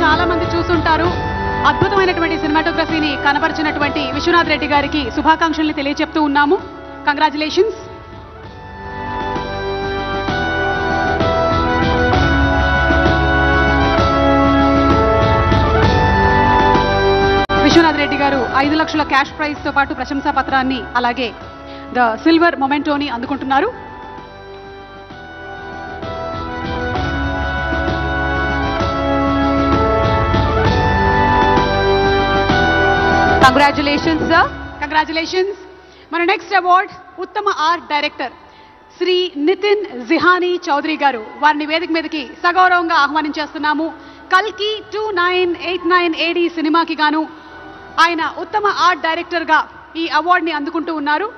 చాలా మంది చూస్తుంటారు. అద్భుతమైనటువంటి సినిమాటోగ్రఫీని కనబరిచినటువంటి విశ్వనాథ్ రెడ్డి గారికి శుభాకాంక్షల్ని తెలియజెప్తూ ఉన్నాము. కంగ్రాచులేషన్స్. విశ్వనాథ్ రెడ్డి గారు 5 లక్షల క్యాష్ ప్రైజ్ తో పాటు ప్రశంసా పత్రాన్ని అలాగే ద సిల్వర్ మొమెంటోని అందుకుంటున్నారు. Congratulations sir. కంగ్రాచులేషన్స్. మన నెక్స్ట్ అవార్డ్ ఉత్తమ ఆర్ట్ డైరెక్టర్ శ్రీ నితిన్ జిహానీ చౌదరి గారు. వారిని వేదిక మీదకి సగౌరవంగా ఆహ్వానించేస్తున్నాము. కల్కి 2989 AD సినిమాకి గాను ఆయన ఉత్తమ ఆర్ట్ డైరెక్టర్ గా ఈ అవార్డుని అందుకుంటూ ఉన్నారు.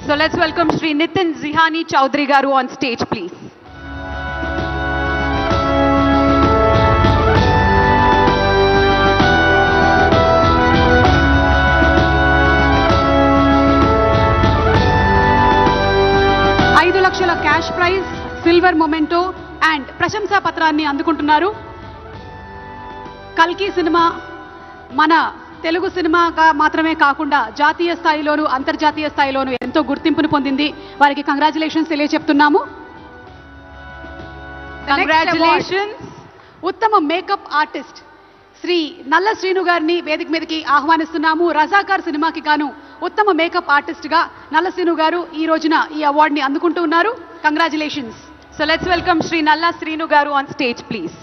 So let's welcome Shri Nitin Jihani Chaudhary గారు ఆన్ స్టేజ్ ప్లీజ్. $5 లక్షల cash prize, silver memento and ప్రశంసా పత్రాన్ని అందుకుంటున్నారు. కల్కి సినిమా మన తెలుగు సినిమాగా మాత్రమే కాకుండా జాతీయ స్థాయిలోను అంతర్జాతీయ స్థాయిలోను ఎంతో గుర్తింపును పొందింది. వారికి కంగ్రాచులేషన్స్ తెలియజెప్తున్నాము. కంగ్రాచులేషన్స్. ఉత్తమ మేకప్ ఆర్టిస్ట్ శ్రీ నల్ల శ్రీను గారిని వేదిక మీదకి ఆహ్వానిస్తున్నాము. రజాకార్ సినిమాకి గాను ఉత్తమ మేకప్ ఆర్టిస్ట్ గా నల్ల శ్రీను గారు ఈ రోజున ఈ అవార్డుని అందుకుంటూ ఉన్నారు. Congratulations. So let's welcome Shri Nalla Srinu గారు ఆన్ స్టేజ్ ప్లీజ్.